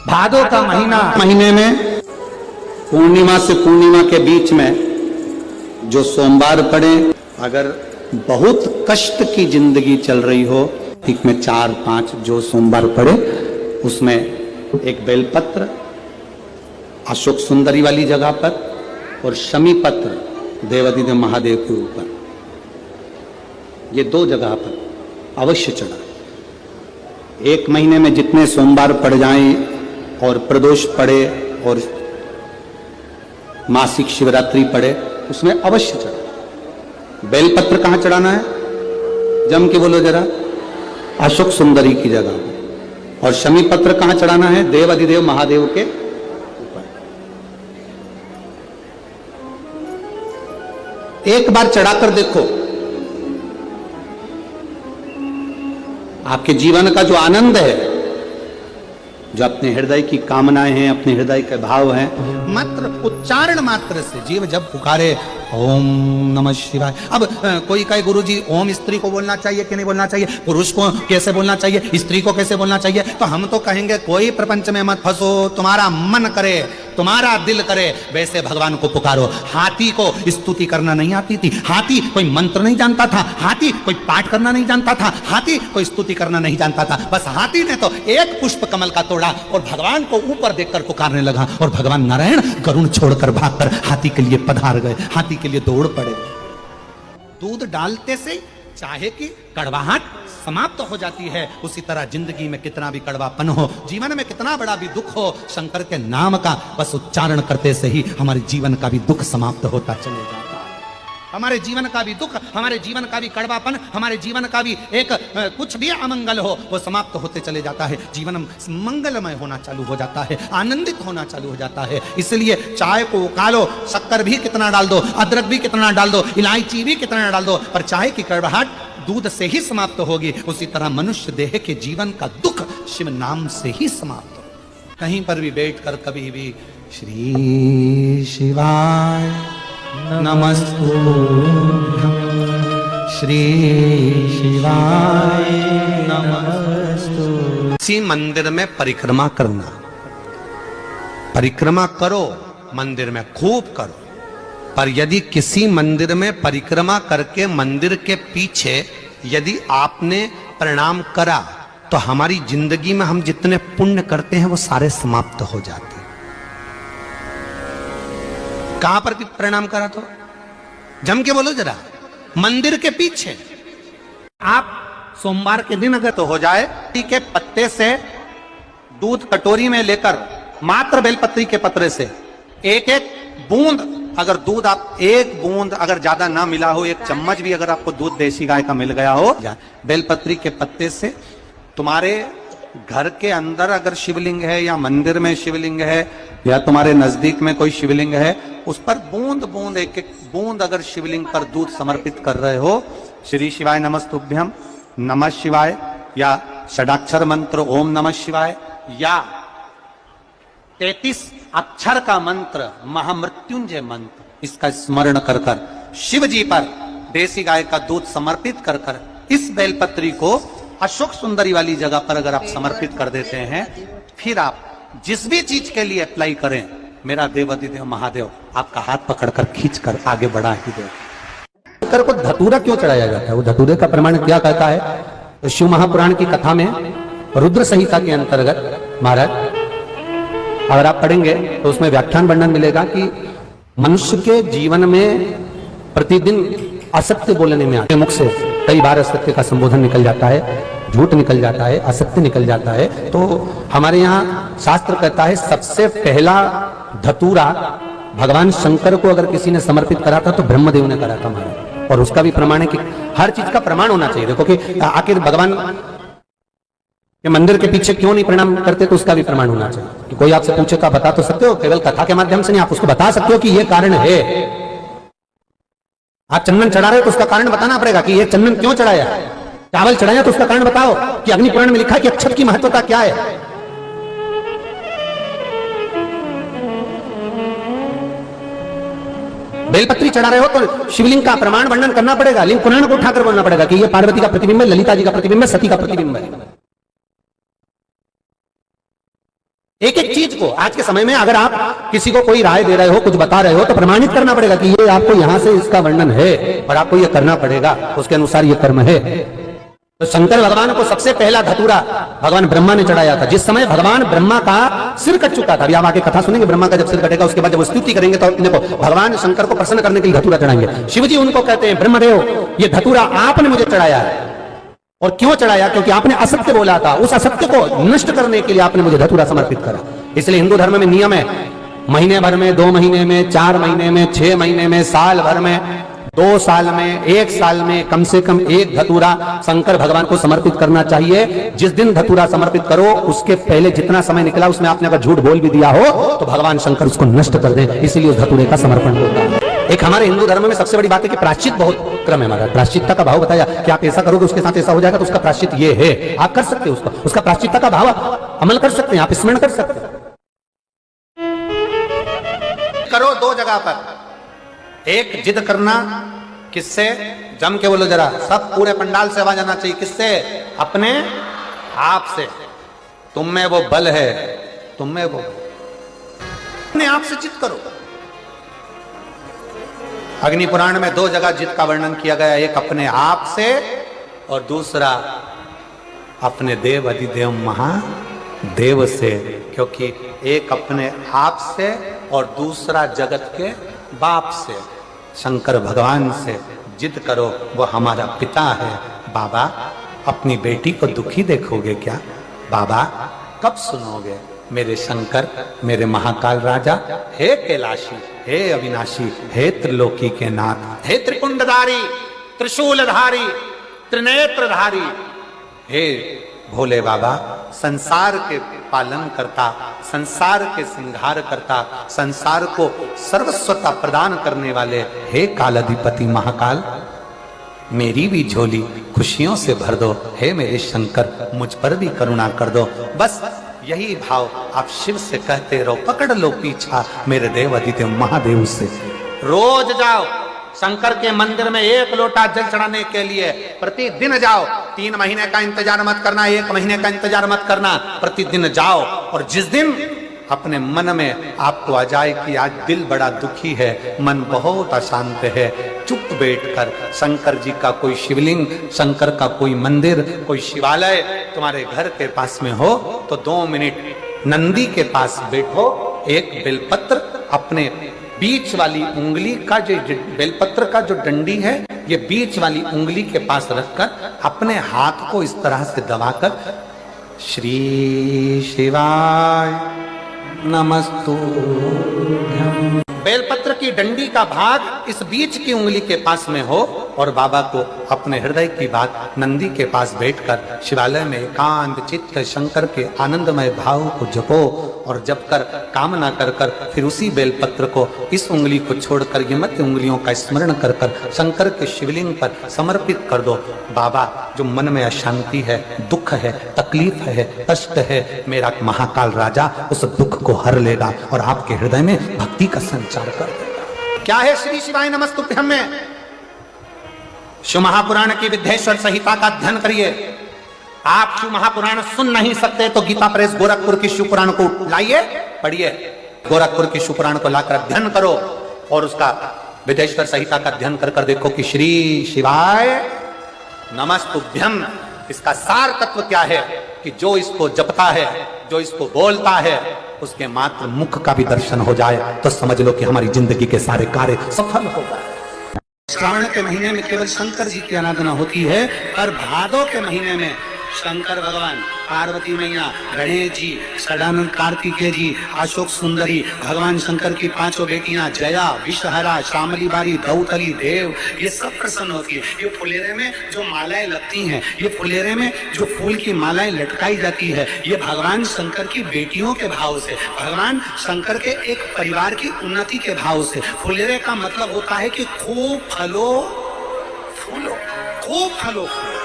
भादो का महीने में पूर्णिमा से पूर्णिमा के बीच में जो सोमवार पड़े, अगर बहुत कष्ट की जिंदगी चल रही हो, ठीक में 4-5 जो सोमवार पड़े, उसमें एक बेलपत्र अशोक सुंदरी वाली जगह पर और शमी पत्र देवाधिदेव महादेव के ऊपर, ये 2 जगह पर अवश्य चढ़ा। 1 महीने में जितने सोमवार पड़ जाएं और प्रदोष पड़े और मासिक शिवरात्रि पड़े, उसमें अवश्य चढ़ा। बेलपत्र कहां चढ़ाना है? जम के बोलो जरा। अशोक सुंदरी की जगह। और शमी पत्र कहां चढ़ाना है? देव अधिदेव महादेव के ऊपर। एक बार चढ़ाकर देखो, आपके जीवन का जो आनंद है, जो अपने हृदय की कामनाएं हैं, अपने हृदय के भाव हैं, मात्र उच्चारण मात्र से जीव जब पुकारे ओम नमः शिवाय। अब कोई कहे गुरुजी ओम स्त्री को बोलना चाहिए कि नहीं बोलना चाहिए, पुरुष को कैसे बोलना चाहिए, स्त्री को कैसे बोलना चाहिए, तो हम तो कहेंगे कोई प्रपंच में मत फंसो, तुम्हारा मन करे, तुम्हारा दिल करे वैसे भगवान को पुकारो। हाथी को स्तुति करना नहीं आती थी, हाथी कोई मंत्र नहीं जानता था, हाथी कोई पाठ करना नहीं जानता था, हाथी कोई स्तुति करना नहीं जानता था, बस हाथी ने तो एक पुष्प कमल का तोड़ा और भगवान को ऊपर देखकर पुकारने लगा, और भगवान नारायण गरुण छोड़कर भागकर हाथी के लिए पधार गए, हाथी के लिए दौड़ पड़े। दूध डालते से चाहे कि कड़वाहट समाप्त हो जाती है, उसी तरह जिंदगी में कितना भी कड़वापन हो, जीवन में कितना बड़ा भी दुख हो, शंकर के नाम का बस उच्चारण करते से ही हमारे जीवन का भी दुख समाप्त होता चले जाता है। हमारे जीवन का भी दुख, हमारे जीवन का भी कड़वापन, हमारे जीवन का भी एक कुछ भी अमंगल हो, वो समाप्त होते चले जाता है। जीवन मंगलमय होना चालू हो जाता है, आनंदित होना चालू हो जाता है। इसलिए चाय को उकालो, शक्कर भी कितना डाल दो, अदरक भी कितना डाल दो, इलायची भी कितना डाल दो, पर चाय की कड़वाहट दूध से ही समाप्त होगी। उसी तरह मनुष्य देह के जीवन का दुख शिव नाम से ही समाप्त हो। कहीं पर भी बैठकर कभी भी श्री शिवाय नमस्तुभ्यं, श्री शिवाय नमस्तुभ्यं। इसी मंदिर में परिक्रमा करना, परिक्रमा करो, मंदिर में खूब करो, पर यदि किसी मंदिर में परिक्रमा करके मंदिर के पीछे यदि आपने प्रणाम करा, तो हमारी जिंदगी में हम जितने पुण्य करते हैं वो सारे समाप्त हो जाते हैं। कहां पर प्रणाम करा? तो जम के बोलो जरा। मंदिर के पीछे। आप सोमवार के दिन अगर तो हो जाए, के पत्ते से दूध कटोरी में लेकर, मात्र बेलपत्री के पत्रे से एक एक बूंद, अगर दूध आप एक बूंद अगर ज्यादा ना मिला हो, 1 चम्मच भी अगर आपको दूध देसी गाय का मिल गया हो, बेलपत्री के पत्ते से तुम्हारे घर के अंदर अगर शिवलिंग है या मंदिर में शिवलिंग है या तुम्हारे नजदीक में कोई शिवलिंग है, उस पर बूंद बूंद एक एक बूंद अगर शिवलिंग पर दूध समर्पित कर रहे हो, श्री शिवाय नमस्तुभ्यम, नमः शिवाय, या षडाक्षर मंत्र ओम नमः शिवाय, या 33 अक्षर का मंत्र महामृत्युंजय मंत्र, इसका स्मरण कर कर शिव जी पर देसी गाय का दूध समर्पित कर कर इस बेलपत्री को अशोक सुंदरी वाली जगह पर अगर आप समर्पित कर देते हैं, फिर आप जिस भी चीज के लिए अप्लाई करें, मेरा देवाधिदेव महादेव आपका हाथ पकड़कर खींचकर आगे बढ़ा ही दे। शंकर को धतूरा क्यों चढ़ाया जाता है? वो धतूरे का प्रमाण क्या कहता है? तो शिव महापुराण की कथा में रुद्र संहिता के अंतर्गत महाराज अगर आप पढ़ेंगे तो उसमें व्याख्यान वर्णन मिलेगा कि मनुष्य के जीवन में प्रतिदिन असत्य बोलने में आते मुख से कई बार असत्य का संबोधन निकल जाता है, झूठ निकल जाता है, असत्य निकल जाता है। तो हमारे यहाँ शास्त्र कहता है सबसे पहला धतूरा भगवान शंकर को अगर किसी ने समर्पित करा था तो ब्रह्मदेव ने करा था महाराज, और उसका भी प्रमाण है कि हर चीज का प्रमाण होना चाहिए। देखो कि आखिर भगवान के मंदिर के पीछे क्यों नहीं प्रणाम करते, तो उसका भी प्रमाण होना चाहिए। कि कोई आपसे पूछे का बता तो सकते हो, केवल कथा के माध्यम से नहीं, आप उसको बता सकते हो कि ये कारण है। आप चंदन चढ़ा रहे हो तो उसका कारण बताना पड़ेगा कि ये चंदन क्यों चढ़ाया। चावल चढ़ाया तो उसका कारण बताओ कि अग्नि पुराण में लिखा है कि अक्षत की महत्वता क्या है। बेलपत्री चढ़ा रहे हो तो शिवलिंग का प्रमाण वर्णन करना पड़ेगा, लिंग पुराण को उठाकर बोलना पड़ेगा कि ये पार्वती का प्रतिबिंब है, ललिता जी का प्रतिबिंब है, सती का प्रतिबिंब है। एक एक चीज को आज के समय में अगर आप किसी को कोई राय दे रहे हो, कुछ बता रहे हो, तो प्रमाणित करना पड़ेगा कि ये आपको यहां से इसका वर्णन है और आपको ये करना पड़ेगा, उसके अनुसार ये कर्म है। तो शंकर भगवान को सबसे पहला धतूरा भगवान ब्रह्मा ने चढ़ाया था। जिस समय भगवान ब्रह्मा का सिर कट चुका था, अभी आप आगे कथा सुनेंगे, ब्रह्मा का जब सिर कटेगा उसके बाद जब स्तुति करेंगे तो अपने को भगवान शंकर को प्रसन्न करने के लिए धतूरा चढ़ाएंगे। शिव जी उनको कहते हैं, ब्रह्मदेव ये धतूरा आपने मुझे चढ़ाया है। और क्यों चढ़ाया? क्योंकि आपने असत्य बोला था, उस असत्य को नष्ट करने के लिए आपने मुझे धतूरा समर्पित करा। इसलिए हिंदू धर्म में नियम है, महीने भर में, 2 महीने में, 4 महीने में, 6 महीने में, साल भर में, 2 साल में, 1 साल में कम से कम 1 धतूरा शंकर भगवान को समर्पित करना चाहिए। जिस दिन धतूरा समर्पित करो उसके पहले जितना समय निकला उसमें आपने अगर झूठ बोल भी दिया हो तो भगवान शंकर उसको नष्ट कर दे, इसीलिए उस धतूरे का समर्पण होता है। एक हमारे हिंदू धर्म में सबसे बड़ी बात है कि प्रायश्चित बहुत क्रम है हमारा। प्रायश्चित्ता का भाव बताया कि आप ऐसा करोगे उसके साथ ऐसा हो जाएगा, तो उसका प्रायश्चित ये है, आप कर सकते हो उसका प्रायश्चित्ता का भाव अमल कर सकते हैं, आप स्मरण कर सकते हैं। करो 2 जगह पर, एक जिद करना, किससे? जम के बोलो जरा, सब पूरे पंडाल से आवाज आना चाहिए, किससे? अपने आप से। तुम में वो बल है, तुम में वो, अपने आप से जिद करो। अग्नि पुराण में 2 जगह जिद का वर्णन किया गया, एक अपने आप से और दूसरा अपने देव अधिदेव महादेव से। क्योंकि एक अपने आप से और दूसरा जगत के बाप से, शंकर भगवान से जिद करो, वो हमारा पिता है। बाबा अपनी बेटी को दुखी देखोगे क्या? बाबा कब सुनोगे? मेरे शंकर, मेरे महाकाल राजा, हे कैलाशी, हे अविनाशी, हे त्रिलोकी के नाथ, हे त्रिपुंडधारी, त्रिशूलधारी, त्रिनेत्रधारी, हे भोले बाबा, संसार के पालन करता, संसार के सिंगार करता, संसार को सर्वस्वता प्रदान करने वाले, हे कालाधिपति महाकाल, मेरी भी झोली खुशियों से भर दो। हे मेरे शंकर, मुझ पर भी करुणा कर दो। बस यही भाव आप शिव से कहते रहो, पकड़ लो पीछा मेरे देव अधिदेव महादेव से। रोज जाओ शंकर के मंदिर में 1 लोटा जल चढ़ाने के लिए, प्रतिदिन जाओ। 3 महीने का इंतजार मत करना, 1 महीने का इंतजार मत करना, प्रतिदिन जाओ। और जिस दिन अपने मन में आपको आ जाए कि आज दिल बड़ा दुखी है, मन बहुत अशांत है, चुप बैठकर शंकर जी का कोई शिवलिंग, शंकर का कोई मंदिर, कोई शिवालय तुम्हारे घर के पास में हो तो 2 मिनट नंदी के पास बैठो, एक बेलपत्र अपने बीच वाली उंगली का, जो बेलपत्र का जो डंडी है, ये बीच वाली उंगली के पास रखकर अपने हाथ को इस तरह से दबाकर श्री शिवाय नमस्तुभ्यं, बेलपत्र की डंडी का भाग इस बीच की उंगली के पास में हो और बाबा को अपने हृदय की बात नंदी के पास बैठकर शिवालय में एकांत चित्त शंकर के आनंदमय भाव को जपो। और जप कर कामना कर कर फिर उसी बेलपत्र को, इस उंगली को छोड़कर ये मध्य उंगलियों का स्मरण कर कर शंकर के शिवलिंग पर समर्पित कर दो। बाबा, जो मन में अशांति है, दुख है, तकलीफ है, कष्ट है, मेरा महाकाल राजा उस दुख को हर लेगा और आपके हृदय में भक्ति का संचार कर देगा। क्या है श्री शिवाय नमस्तुभ्यं में? शिव महापुराण की विद्येश्वर संहिता का अध्ययन करिए। आप शिव महापुराण सुन नहीं सकते तो गीता प्रेस गोरखपुर की शिव पुराण को लाइए, पढ़िए। गोरखपुर की शिव पुराण को लाकर अध्ययन करो और उसका विद्येश्वर संहिता का अध्ययन कर कर देखो कि श्री शिवाय नमस्तुभ्यं, इसका सार तत्व क्या है कि जो इसको जपता है, जो इसको बोलता है, उसके मात्र मुख का भी दर्शन हो जाए तो समझ लो कि हमारी जिंदगी के सारे कार्य सफल हो गए। श्रावण के महीने में केवल शंकर जी की आराधना होती है और भादों के महीने में शंकर भगवान, पार्वती मैया, गणेश जी, सदानंद कार्तिकेय जी, अशोक सुंदरी, भगवान शंकर की 5 बेटियां जया, विषहरा, श्यामली बारी, दौतली, देव, ये सब प्रसन्न होती है। ये फुलेरे में जो मालाएं लगती हैं, ये फुलेरे में जो फूल की मालाएं लटकाई जाती है, ये भगवान शंकर की बेटियों के भाव से, भगवान शंकर के एक परिवार की उन्नति के भाव से। फुलेरे का मतलब होता है कि खूब फलो फूलो, खूब फलो फूलो।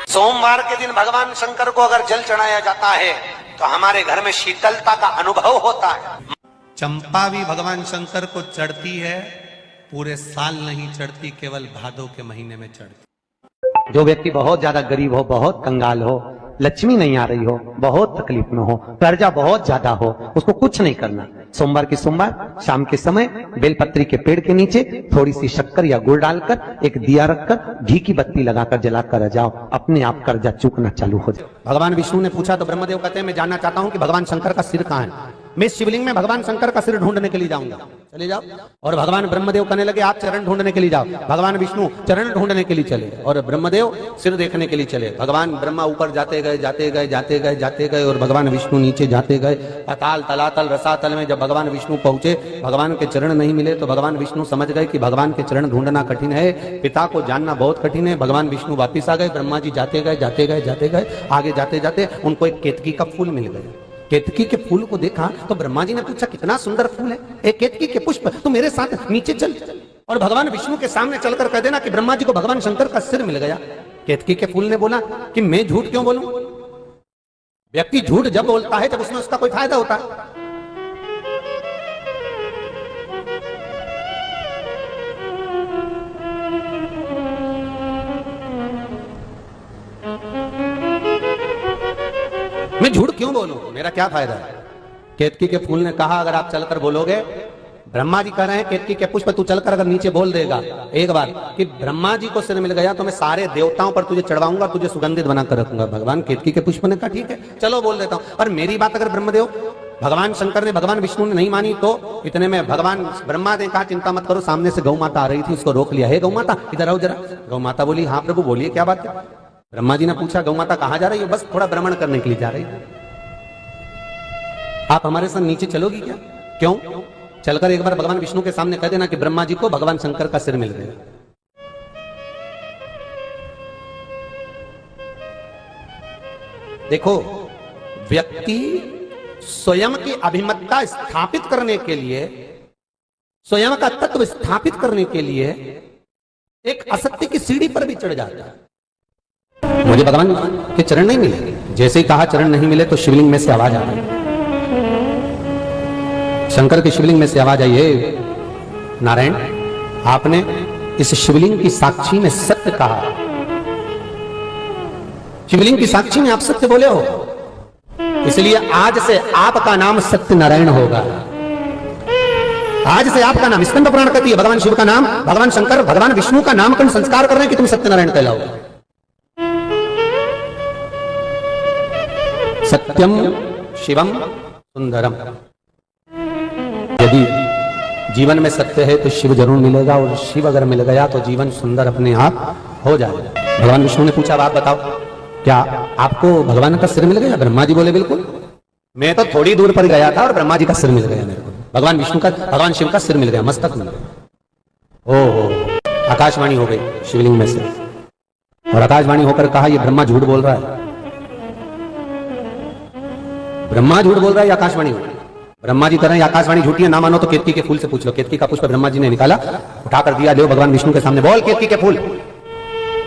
सोमवार के दिन भगवान शंकर को अगर जल चढ़ाया जाता है तो हमारे घर में शीतलता का अनुभव होता है। चंपा भी भगवान शंकर को चढ़ती है, पूरे साल नहीं चढ़ती, केवल भादों के महीने में चढ़ती। जो व्यक्ति बहुत ज्यादा गरीब हो, बहुत कंगाल हो, लक्ष्मी नहीं आ रही हो, बहुत तकलीफ में हो, कर्जा बहुत ज्यादा हो, उसको कुछ नहीं करना। सोमवार के सोमवार शाम के समय बेलपत्री के पेड़ के नीचे थोड़ी सी शक्कर या गुड़ डालकर एक दिया रखकर घी की बत्ती लगाकर जलाकर जाओ, अपने आप कर्जा चूकना चालू हो जाए। भगवान विष्णु ने पूछा तो ब्रह्मदेव कहते हैं मैं जानना चाहता हूं कि भगवान शंकर का सिर कहां है। मैं शिवलिंग में भगवान शंकर का सिर ढूंढने के लिए जाऊंगा। चले जाओ। और भगवान ब्रह्मदेव कहने लगे आप चरण ढूंढने के लिए जाओ। भगवान विष्णु चरण ढूंढने के लिए चले और ब्रह्मदेव सिर देखने के लिए चले। भगवान ब्रह्मा ऊपर जाते गए जाते गए जाते गए जाते गए और भगवान विष्णु नीचे जाते गए। अताल तलातल रसातल में जब भगवान विष्णु पहुंचे, भगवान के चरण नहीं मिले तो भगवान विष्णु समझ गए कि भगवान के चरण ढूंढना कठिन है, पिता को जानना बहुत कठिन है। भगवान विष्णु वापिस आ गए। ब्रह्मा जी जाते गए जाते गए जाते गए, आगे जाते जाते उनको एक केतकी का फूल मिल गया। केतकी के फूल को देखा तो ब्रह्मा जी ने पूछा कितना सुंदर फूल है, एक केतकी के पुष्प, तू मेरे साथ नीचे चल। और भगवान विष्णु के सामने चलकर कह देना कि ब्रह्मा जी को भगवान शंकर का सिर मिल गया। केतकी के फूल ने बोला कि मैं झूठ क्यों बोलूं? व्यक्ति झूठ जब बोलता है जब उसमें उसका कोई फायदा होता है। मैं झूठ क्यों बोलूं, मेरा क्या फायदा है? केतकी के फूल ने कहा अगर आप चलकर बोलोगे, ब्रह्मा जी कह रहे हैं केतकी के पुष्प तू चलकर अगर नीचे बोल देगा एक बार कि ब्रह्मा जी को सिर मिल गया तो मैं सारे देवताओं पर तुझे चढ़वाऊंगा, तुझे सुगंधित बनाकर रखूंगा। भगवान केतकी के पुष्प ने कहा ठीक है चलो बोल देता हूं। और मेरी बात अगर ब्रह्मदेव भगवान शंकर ने भगवान विष्णु ने नहीं मानी तो इतने में भगवान ब्रह्मा ने कहा चिंता मत करो, सामने से गौ माता आ रही थी उसको रोक लिया। हे गौ माता इधर आओ जरा। गौ माता बोली हाँ प्रभु बोलिए क्या बात है। ब्रह्मा जी ने पूछा गौ माता कहां जा रही हो? बस थोड़ा भ्रमण करने के लिए जा रही है। आप हमारे साथ नीचे चलोगी क्या? क्यों? चलकर एक बार भगवान विष्णु के सामने कह देना कि ब्रह्मा जी को भगवान शंकर का सिर मिल गया। देखो व्यक्ति स्वयं की अभिमतता स्थापित करने के लिए, स्वयं का तत्व स्थापित करने के लिए एक असत्य की सीढ़ी पर भी चढ़ जाता है। मुझे भगवान के चरण नहीं मिले, जैसे ही कहा चरण नहीं मिले तो शिवलिंग में से आवाज आ गई। शंकर के शिवलिंग में से आवाज आई है नारायण आपने इस शिवलिंग की साक्षी में सत्य कहा, शिवलिंग की साक्षी में आप सत्य बोले हो, इसलिए आज से आपका नाम सत्य नारायण होगा। आज से आपका नाम, स्कंद पुराण कहती है भगवान शिव का नाम, भगवान शंकर भगवान विष्णु का नामकरण संस्कार कर रहे हैं कि तुम सत्यनारायण कहलाओगे। सत्यम शिवम सुंदरम। यदि जीवन में सत्य है तो शिव जरूर मिलेगा और शिव अगर मिल गया तो जीवन सुंदर अपने आप हो जाएगा। भगवान विष्णु ने पूछा आप बताओ क्या आपको भगवान का सिर मिल गया? ब्रह्मा जी बोले बिल्कुल, मैं तो थोड़ी दूर पर गया था और ब्रह्मा जी का सिर मिल गया मेरे को। भगवान विष्णु का भगवान शिव का सिर मिल गया, मस्तक मिल गया। ओहो आकाशवाणी हो गई शिवलिंग में से और आकाशवाणी होकर कहा ये ब्रह्मा झूठ बोल रहा है। ब्रह्मा झूठ बोल रहा है, आकाशवाणी हो गई। ब्रह्मा जी कह रहे हैं आकाशवाणी झूठी है, ना मानो तो केतकी के फूल से पूछ लो। केतकी का पुष्प ब्रह्मा जी ने निकाला, उठाकर दिया, ले भगवान विष्णु के सामने, बोल केतकी के फूल।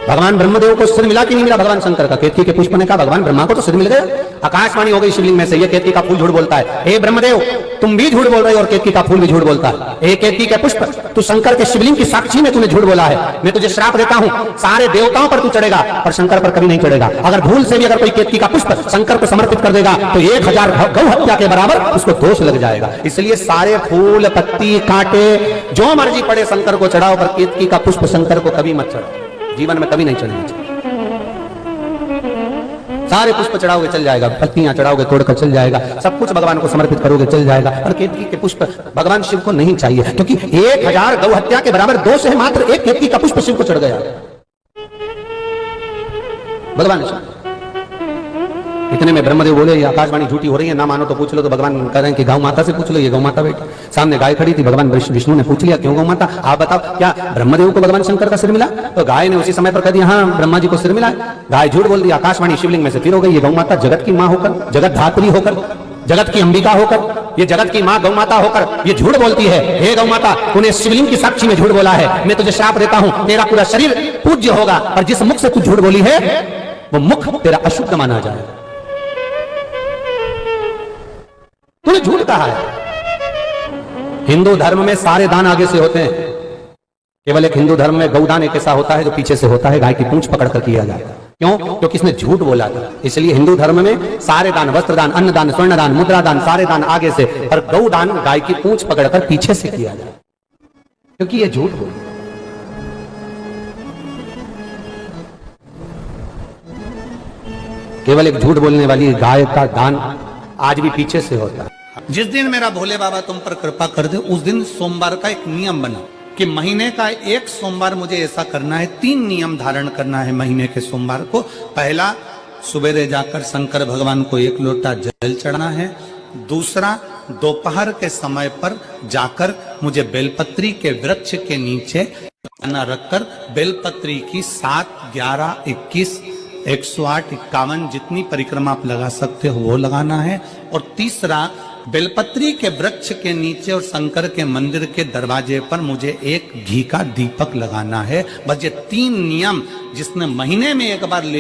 भगवान ब्रह्मदेव को सिर मिला कि नहीं मिला भगवान शंकर का? केतकी के पुष्प ने कहा भगवान ब्रह्मा को तो सिर मिल गया। आकाशवाणी हो गई शिवलिंग में से, ये केतकी का फूल झूठ बोलता है। हे ब्रह्मदेव तुम भी झूठ बोल रहे हो और केतकी का फूल भी झूठ बोलता है। हे केतकी के पुष्प तू शंकर के शिवलिंग की साक्षी में तूने झूठ बोला है। मैं तुझे श्राप देता हूं, सारे देवताओं पर तू चढ़ेगा और शंकर पर कभी नहीं चढ़ेगा। अगर भूल से भी अगर कोई केतकी का पुष्प शंकर को समर्पित कर देगा तो 1000 गौ हत्या के बराबर उसको दोष लग जाएगा। इसलिए सारे फूल पत्ती कांटे जो मर्जी पड़े शंकर को चढ़ाओ, पर केतकी का पुष्प शंकर को कभी मत चढ़ाओ, जीवन में कभी नहीं चढ़ना चाहिए। सारे पुष्प चढ़ाओगे चल जाएगा, पत्तियां चढ़ाओगे तोड़कर चल जाएगा, सब कुछ भगवान को समर्पित करोगे चल जाएगा। और केतकी के पुष्प भगवान शिव को नहीं चाहिए, क्योंकि 1000 गौ हत्या के बराबर दोष है मात्र एक केतकी का पुष्प शिव को चढ़ गया भगवान शिव। इतने में ब्रह्मदेव बोले ये आकाशवाणी झूठी हो रही है, ना मानो तो पूछ लो। तो भगवान कह रहे हैं कि गौ माता से पूछ लो। ये गौ माता बैठी सामने, गाय खड़ी थी। भगवान विष्णु ने पूछ लिया क्यों गौ माता, आप बताओ क्या ब्रह्मदेव को भगवान शंकर का सिर मिला? तो गाय ने उसी समय पर कह दिया हाँ ब्रह्मा जी को सिर मिला। गाय झूठ बोल दी, आकाशवाणी शिवलिंग में से फिर हो गई। ये गौ माता जगत की माँ होकर, जगत धात्री होकर, जगत की अंबिका होकर, ये जगत की माँ गौ माता होकर ये झूठ बोलती है। हे गौ माता तूने शिवलिंग की साक्षी में झूठ बोला है, मैं तुझे श्राप देता हूं, तेरा पूरा शरीर पूज्य होगा और जिस मुख से तू झूठ बोली है वो मुख तेरा अशुद्ध माना जाएगा। तूने झूठ कहा है। हिंदू धर्म में सारे दान आगे से होते हैं, केवल एक हिंदू धर्म में गौदान एक ऐसा होता है जो पीछे से होता है, गाय की पूंछ पकड़कर किया जाता है। क्यों? क्योंकि इसने झूठ बोला था। इसलिए हिंदू धर्म में सारे दान, वस्त्र दान, अन्न दान, स्वर्ण दान, मुद्रा दान, सारे दान आगे से, और गौ दान गाय की पूंछ पकड़कर पीछे से किया जाए, क्योंकि ये झूठ बोल। केवल एक झूठ बोलने वाली गाय का दान आज भी पीछे से होता है। जिस दिन मेरा भोले बाबा तुम पर कृपा कर दे, उस दिन सोमवार का एक नियम बना कि महीने का एक सोमवार मुझे ऐसा करना है, 3 नियम धारण करना है महीने के सोमवार को। पहला, सुबेरे जाकर शंकर भगवान को 1 लोटा जल चढ़ाना है। दूसरा, दोपहर के समय पर जाकर मुझे बेलपत्री के वृक्ष के नीचे खाना रखकर बेलपत्री की 7, 11, 21, 108, 51 जितनी परिक्रमा आप लगा सकते हो वो लगाना है। और तीसरा, बेलपत्री के वृक्ष के नीचे और शंकर के मंदिर के दरवाजे पर मुझे एक घी का दीपक लगाना है। बस ये 3 नियम जिसने महीने में एक बार ले